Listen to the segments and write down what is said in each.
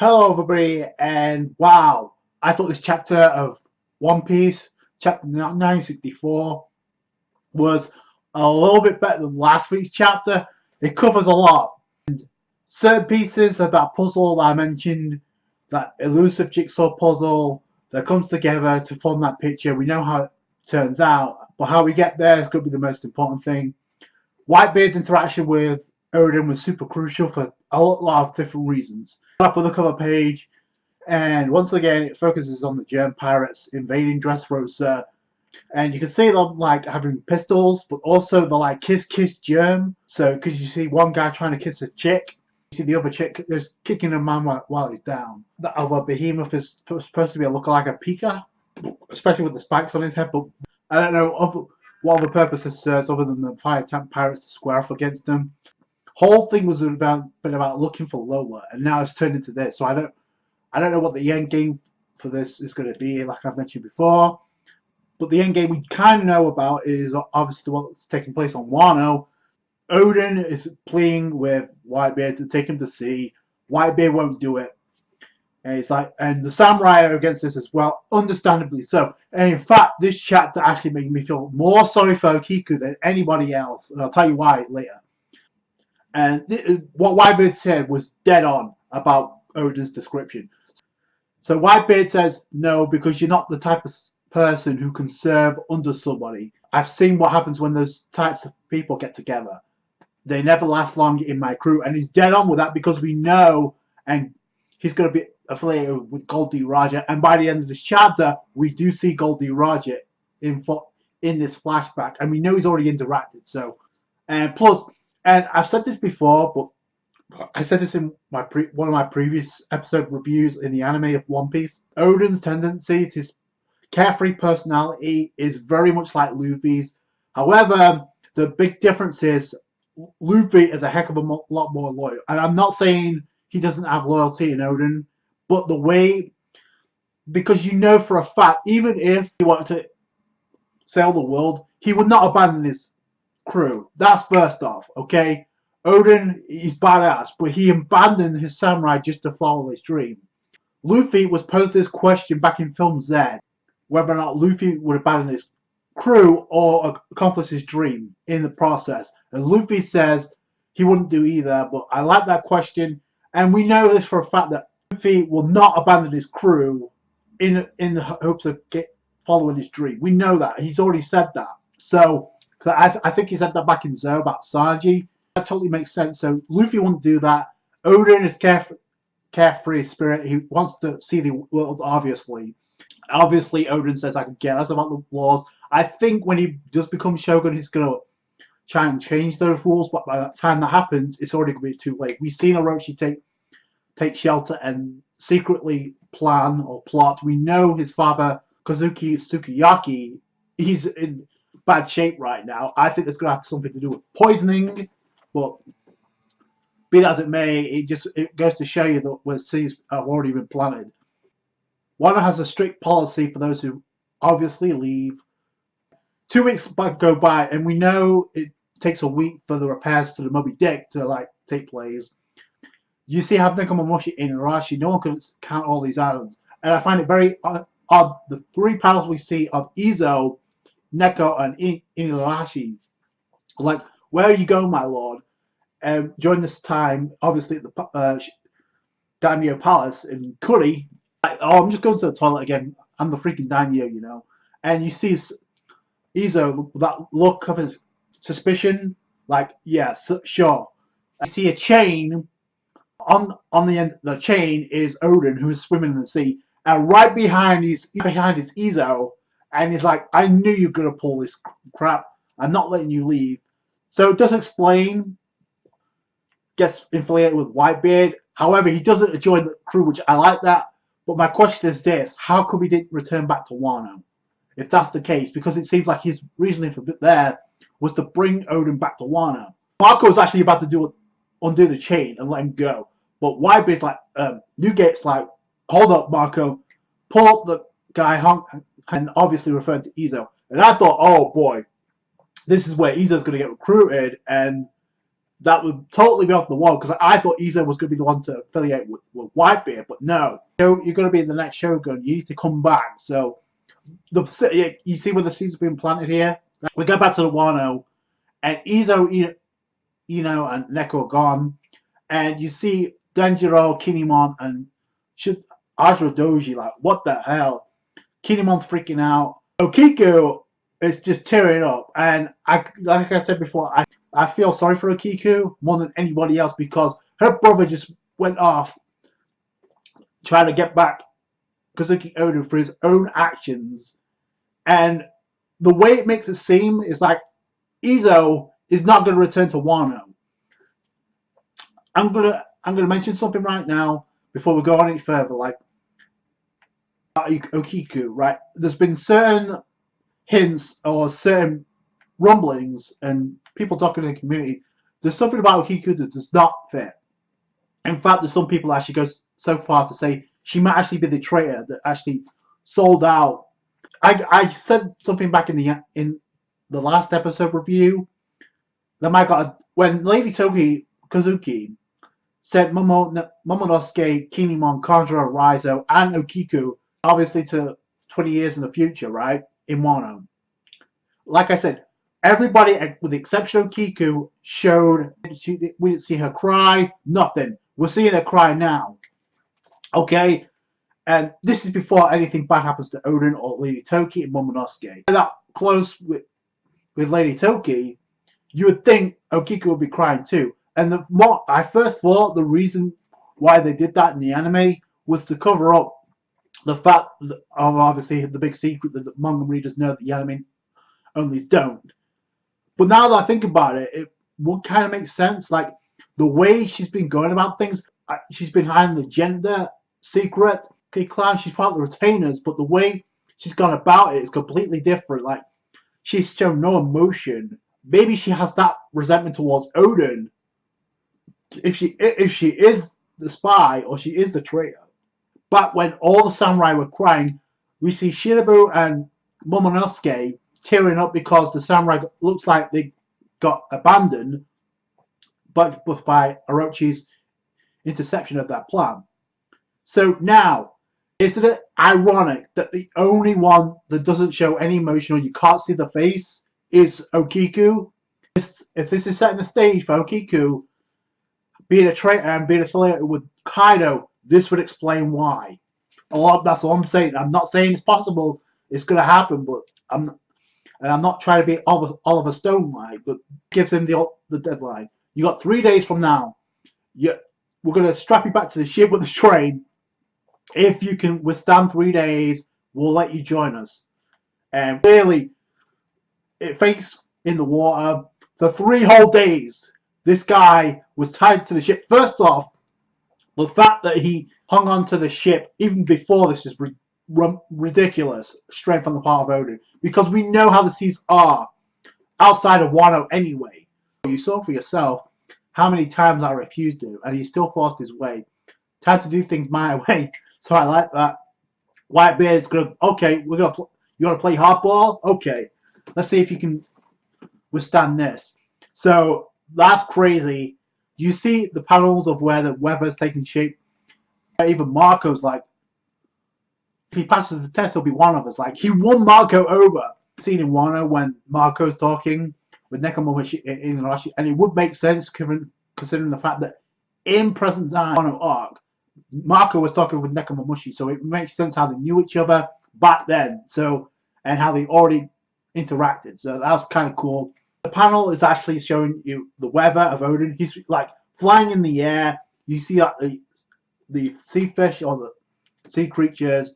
Hello everybody, and wow, I thought this chapter of One Piece, chapter 964, was a little bit better than last week's chapter. It covers a lot. Certain pieces of that puzzle that I mentioned, that elusive jigsaw puzzle that comes together to form that picture, we know how it turns out, but how we get there is going to be the most important thing. Whitebeard's interaction with Oden was super crucial for a lot of different reasons. Off with the cover page, and once again it focuses on the German pirates invading Dressrosa, and you can see them like having pistols, but also the like kiss germ. So because you see one guy trying to kiss a chick, you see the other chick just kicking a man while he's down. The other behemoth is supposed to be a lookalike of Pika, especially with the spikes on his head, but I don't know what other purpose this serves other than the fire tank pirates to square off against them. Whole thing was been about looking for Lola, and now it's turned into this. So I don't know what the end game for this is going to be, like I've mentioned before. But the end game we kind of know about is obviously what's taking place on Wano. Oden is pleading with Whitebeard to take him to sea. Whitebeard won't do it, and it's like, and the samurai are against this as well, understandably so. And in fact, this chapter actually made me feel more sorry for Okiku than anybody else, and I'll tell you why later. And what Whitebeard said was dead on about Oden's description. So Whitebeard says, no, because you're not the type of person who can serve under somebody. I've seen what happens when those types of people get together. They never last long in my crew. And he's dead on with that because we know, and he's going to be affiliated with Goldie Roger. And by the end of this chapter, we do see Goldie Roger in this flashback. And we know he's already interacted. So, and plus, and I've said this before, but I said this in one of my previous episode reviews in the anime of One Piece. Oden's tendency, his carefree personality, is very much like Luffy's. However, the big difference is Luffy is a heck of a lot more loyal. And I'm not saying he doesn't have loyalty in Oden, but the way, because you know for a fact, even if he wanted to sail the world, he would not abandon his crew. That's first off, okay? Oden, he's badass, but he abandoned his samurai just to follow his dream. Luffy was posed this question back in Film Z, whether or not Luffy would abandon his crew or accomplish his dream in the process. And Luffy says he wouldn't do either, but I like that question. And we know this for a fact that Luffy will not abandon his crew in the hopes of following his dream. We know that. He's already said that. So, I think he said that back in Zo about Sanji. That totally makes sense. So Luffy won't do that. Oden is carefree spirit. He wants to see the world, obviously. Obviously, Oden says, I can care less about the laws. I think when he does become Shogun, he's going to try and change those rules. But by the time that happens, it's already going to be too late. We've seen Orochi take shelter and secretly plan or plot. We know his father, Kozuki Sukiyaki, he's in bad shape right now. I think that's going to have something to do with poisoning, but be that as it may, it goes to show you that where seeds have already been planted. Wano has a strict policy for those who obviously leave. 2 weeks go by, and we know it takes a week for the repairs to the Moby Dick to take place. You see how Nekomamushi in Arashi, no one can count all these islands, and I find it very odd. The 3 panels we see of Izo, Neko, and Inarashi, like, where are you going, my lord? During this time, obviously at the Daimyo Palace in Kuri, I'm just going to the toilet again. I'm the freaking Daimyo, you know. And you see Izo, that look of suspicion, like, yeah, sure. You see a chain. On the end of the chain is Oden, who is swimming in the sea, and right behind is Izo. And he's like, I knew you were going to pull this crap. I'm not letting you leave. So it does explain, gets affiliated with Whitebeard. However, he doesn't join the crew, which I like that. But my question is this. How come he didn't return back to Wano? If that's the case. Because it seems like his reasoning for there was to bring Oden back to Wano. Marco's actually about to undo the chain and let him go. But Whitebeard's like, Newgate's like, hold up, Marco. Pull up the guy, and obviously referring to Izo. And I thought, oh boy, this is where Izo's going to get recruited, and that would totally be off the wall, because I thought Izo was going to be the one to affiliate with Whitebeard, but no. You're going to be the next Shogun. You need to come back. So you see where the seeds have been planted here? We go back to the Wano, and Izo, Ino, and Neko are gone, and you see Denjiro, Kinemon, and Ajiro Doji, like, what the hell? Kinemon's freaking out. Okiku is just tearing up, and like I said before, I feel sorry for Okiku more than anybody else, because her brother just went off trying to get back Kazuki Oden for his own actions, and the way it makes it seem is like Izo is not going to return to Wano. I'm gonna mention something right now before we go on any further, like Okiku, right? There's been certain hints or certain rumblings and people talking in the community. There's something about Okiku that does not fit. In fact, there's some people actually go so far to say she might actually be the traitor that actually sold out. I said something back in the last episode review that when Lady Toki Kazuki sent Momonosuke, Kinemon, Kanjuro, Raizo, and Okiku, obviously to 20 years in the future, right, in Wano. Like I said, everybody, with the exception of Kiku, showed. We didn't see her cry. Nothing. We're seeing her cry now. Okay, and this is before anything bad happens to Oden or Lady Toki and Momonosuke. That close with Lady Toki, you would think Okiku would be crying too. And I first thought the reason why they did that in the anime was to cover up the fact of obviously the big secret that the manga readers know that the anime only don't. But now that I think about it, it would kind of make sense. Like the way she's been going about things, she's been hiding the gender secret. Okay, clown, she's part of the retainers, but the way she's gone about it is completely different. Like she's shown no emotion. Maybe she has that resentment towards Oden. If she is the spy or she is the traitor. But when all the samurai were crying, we see Shinobu and Momonosuke tearing up because the samurai looks like they got abandoned, but by Orochi's interception of that plan. So now, isn't it ironic that the only one that doesn't show any emotion or you can't see the face is Okiku? If this is setting the stage for Okiku being a traitor and being affiliated with Kaido, this would explain why. That's all I'm saying. I'm not saying it's possible, it's going to happen, but I'm not trying to be Oliver Stone-like, but gives him the deadline. You got 3 days from now. We're going to strap you back to the ship with the train. If you can withstand 3 days, we'll let you join us. And clearly, it fakes in the water. For 3 whole days, this guy was tied to the ship. First off, the fact that he hung on to the ship even before this is ridiculous strength on the part of Oden, because we know how the seas are outside of Wano anyway. You saw for yourself how many times I refused to, and he still forced his way. Time to do things my way, so I like that. Whitebeard's gonna, okay, you wanna play hardball? Okay, let's see if you can withstand this. So that's crazy. You see the panels of where the weather's taking shape. Even Marco's like, if he passes the test, he'll be one of us. Like, he won Marco over. Seen in Wano when Marco's talking with Nekomamushi in Arashi, and it would make sense considering the fact that in present time Wano arc, Marco was talking with Nekomamushi, so it makes sense how they knew each other back then. So, and how they already interacted. So that was kind of cool. The panel is actually showing you the weather of Oden. He's like flying in the air. You see like the sea fish or the sea creatures.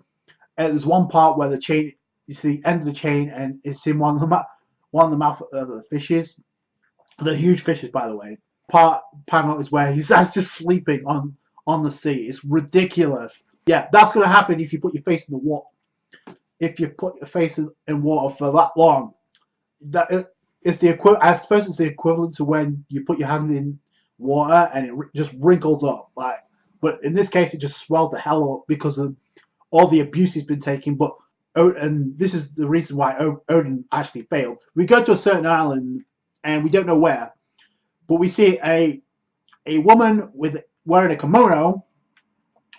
And there's one part where the chain, you see the end of the chain, and it's in one of the mouth of the fishes. The huge fishes, by the way. Panel is where he's just sleeping on the sea. It's ridiculous. Yeah, that's gonna happen if you put your face in the water. If you put your face in water for that long, it's the I suppose it's the equivalent to when you put your hand in water and it just wrinkles up. Like, but in this case, it just swells the hell up because of all the abuse he's been taking. But and this is the reason why Oden actually failed. We go to a certain island and we don't know where, But we see a woman with wearing a kimono,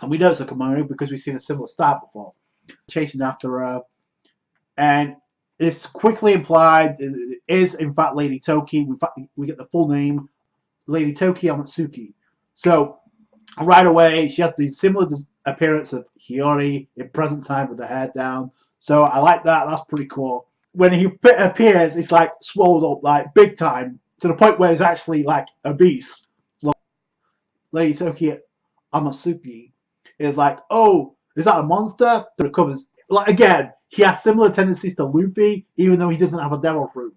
and we know it's a kimono because we've seen a similar style before, chasing after her, and it's quickly implied it is in fact Lady Toki. We get the full name, Lady Toki Amatsuki. So right away, she has the similar appearance of Hiyori in present time with the hair down. So I like that. That's pretty cool. When he appears, it's like swallowed up, like big time, to the point where it's actually like a beast. Lady Toki Amatsuki is like, oh, is that a monster? So it covers, like, again, he has similar tendencies to Luffy, even though he doesn't have a devil fruit.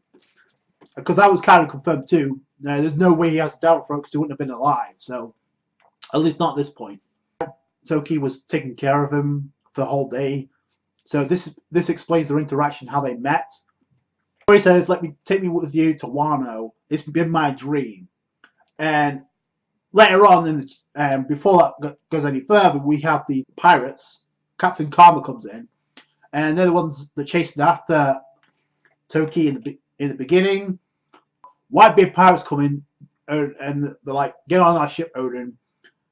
Because that was kind of confirmed too. There's no way he has a devil fruit because he wouldn't have been alive. So, at least not at this point. Toki was taking care of him the whole day. So this explains their interaction, how they met. He says, take me with you to Wano. It's been my dream. And later on, before that goes any further, we have the pirates. Captain Karma comes in, and they're the ones that chasing after Toki in the beginning. Whitebeard pirates come in, and they're like, get on our ship, Oden.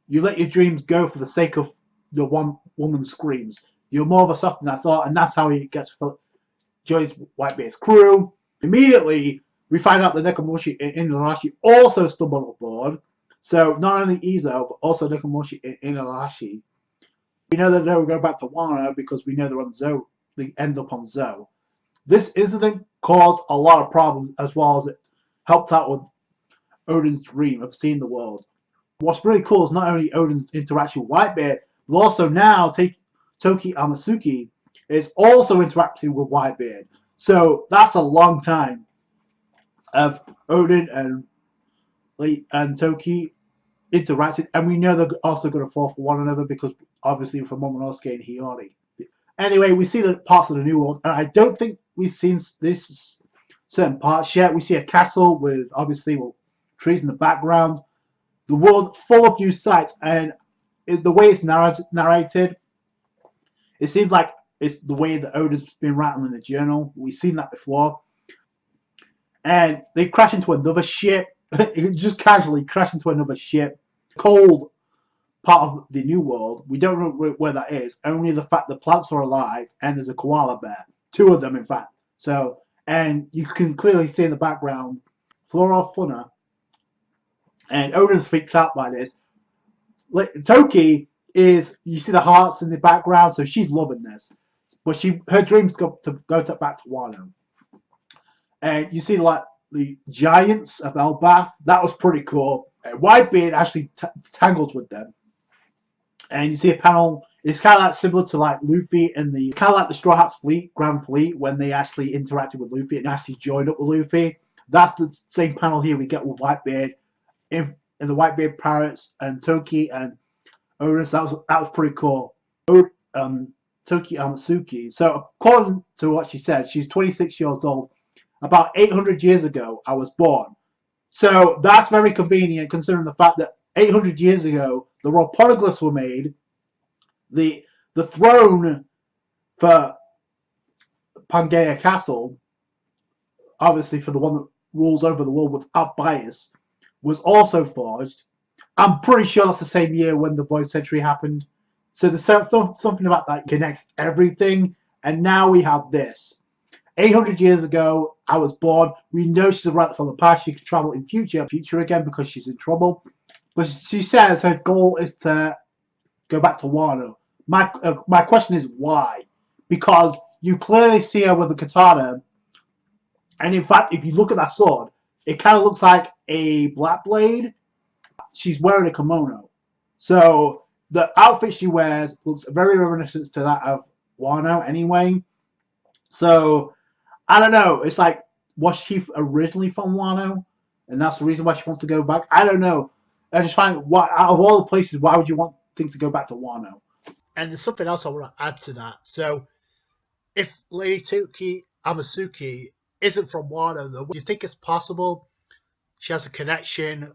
You let your dreams go for the sake of the one woman's screams. You're more of a soft than I thought, and that's how he gets joins Whitebeard's crew. Immediately, we find out that Nekomamushi and Inarashi also stumbled aboard. So not only Izo, but also Nekomamushi and Inarashi. We know that they'll go back to Wano because we know they're on Zou. They end up on Zou. This incident caused a lot of problems, as well as it helped out with Oden's dream of seeing the world. What's really cool is not only Oden's interaction with Whitebeard, but also now Toki Amatsuki is also interacting with Whitebeard. So that's a long time of Oden and Toki interacting, and we know they're also going to fall for one another because obviously from Momonosuke and Hiyori. Anyway, we see the parts of the new world, and I don't think we've seen this certain parts yet. We see a castle with obviously trees in the background. The world full of new sights, and the way it's narrated, it seems like it's the way that Oda's been writing in the journal. We've seen that before. And they crash into another ship. Just casually crash into another ship. Cold part of the new world. We don't know where that is. Only the fact that plants are alive and there's a koala bear. Two of them, in fact. So, and you can clearly see in the background Flora Funa. And Oden's freaked out by this. Toki is, you see the hearts in the background, so she's loving this. But her dreams go back to Wano. And you see like the giants of Elbath. That was pretty cool. Whitebeard actually tangles with them. And you see a panel. It's kind of like similar to like Luffy and kind of like the Straw Hats Fleet, Grand Fleet, when they actually interacted with Luffy and actually joined up with Luffy. That's the same panel here we get with Whitebeard. In the Whitebeard pirates and Toki and Oden. So that was pretty cool. Toki Amatsuki. So according to what she said, she's 26 years old. About 800 years ago, I was born. So that's very convenient, considering the fact that 800 years ago, the royal poneglyphs were made. The throne for Pangaea Castle, obviously for the one that rules over the world without bias, was also forged. I'm pretty sure that's the same year when the Void Century happened. So there's something about that connects everything. And now we have this. 800 years ago, I was born. We know she's a relic from the past. She can travel in future again because she's in trouble. But she says her goal is to go back to Wano. My question is why? Because you clearly see her with a katana. And in fact, if you look at that sword, it kind of looks like a black blade. She's wearing a kimono. So the outfit she wears looks very reminiscent to that of Wano anyway. So I don't know. It's like, was she originally from Wano? And that's the reason why she wants to go back? I don't know. I just find, out of all the places, why would you want things to go back to Wano? And there's something else I want to add to that. So, if Lady Toki Amatsuki isn't from Wano, though, do you think it's possible she has a connection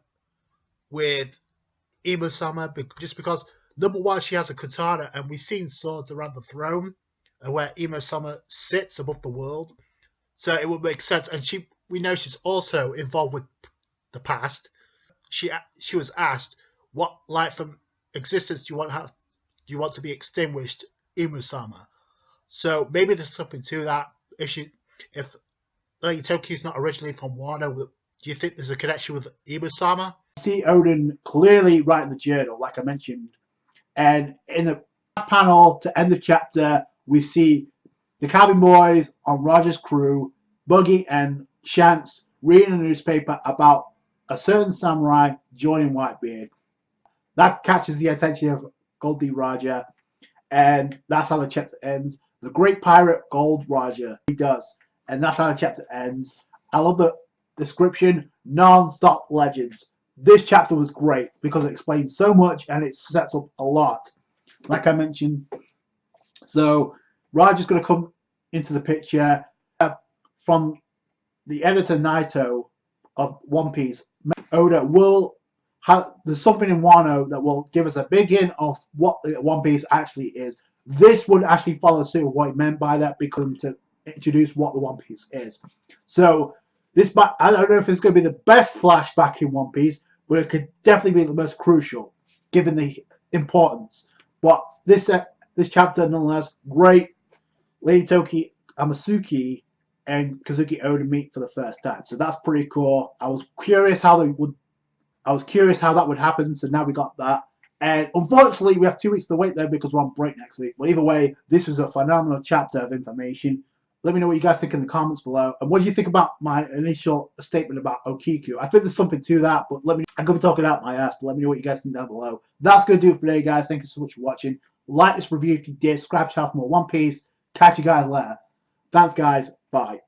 with Imo-sama? Just because, number one, she has a katana, and we've seen swords around the throne, where Imo-sama sits above the world. So it would make sense. And we know she's also involved with the past. she was asked, "What light from existence do you want to be extinguished, Imusama?" So maybe there's something to that. If Lady Toki's not originally from Wano, do you think there's a connection with Imusama? See Oden clearly writing the journal, like I mentioned, and in the last panel to end the chapter, we see the cabin boys on Roger's crew, Buggy and Shanks, reading a newspaper about a certain samurai joining Whitebeard. That catches the attention of Goldie Roger, and that's how the chapter ends. The great pirate Gold Roger, he does, and that's how the chapter ends. I love the description, non-stop legends. This chapter was great because it explains so much and it sets up a lot, like I mentioned. So Roger's going to come into the picture from the editor Naito of One Piece. Oda will have, there's something in Wano that will give us a big hint of what One Piece actually is. This would actually follow suit of what he meant by that, because to introduce what the One Piece is. So this, I don't know if it's going to be the best flashback in One Piece, but it could definitely be the most crucial given the importance. But this chapter, nonetheless, great. Lady Toki, Amatsuki, and Kazuki Oda meet for the first time, so that's pretty cool. I was curious how that would happen. So now we got that, and unfortunately, we have 2 weeks to wait there because we're on break next week. But either way, this was a phenomenal chapter of information. Let me know what you guys think in the comments below. And what do you think about my initial statement about Okiku? I think there's something to that, but I'm going to be talking out my ass, but let me know what you guys think down below. That's going to do it for today, guys. Thank you so much for watching. Like this review if you did. Subscribe to for more One Piece. Catch you guys later. Thanks, guys. Bye.